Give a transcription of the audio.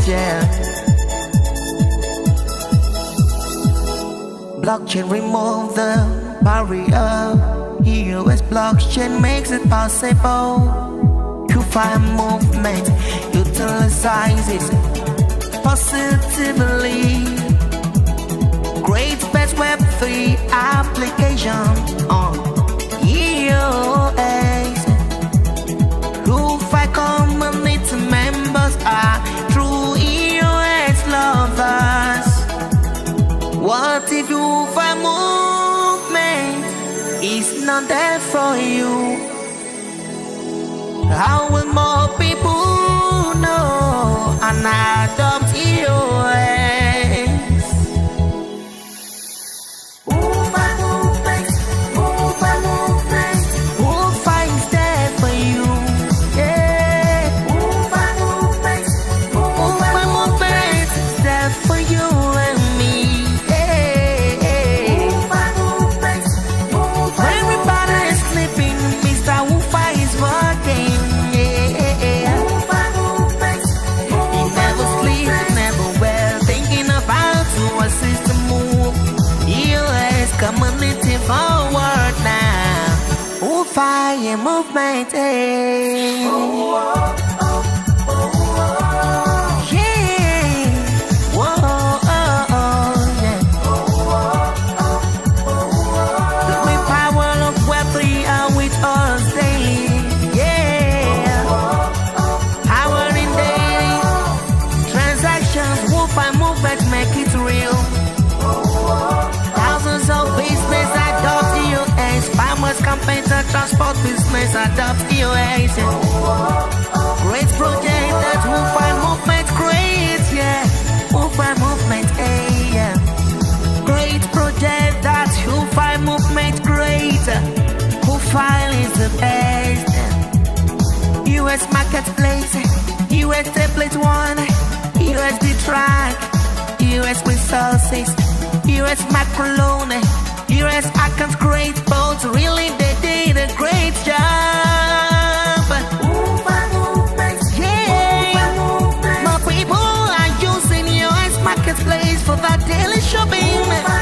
yeah. Blockchain remove the barrier. US blockchain makes it possible to find movement, utilize it positively. Great best Web3 application on EOS. Lo-fi community members are true EOS lovers. What if you find movement is not there for you? How will more people know and adopt EOS? Community forward now. Fire movement, eh? Yeah. Whoa, yeah. The great power of Web3 are with us, yeah. Power in daily transactions. Fire movement make it real. Thousands of business adopt EOS. Farmers, campaign to transport business adopt EOS. Great project that Wi-Fi movement creates, yeah. Wi-Fi movement, yeah. Great project that Wi-Fi movement creates. Wi-Fi is the best. US marketplace, US template one, USD track, US resources, US macrolone, US account create both. Really they did a great job. Yeah, more people are using US marketplace for that daily shopping.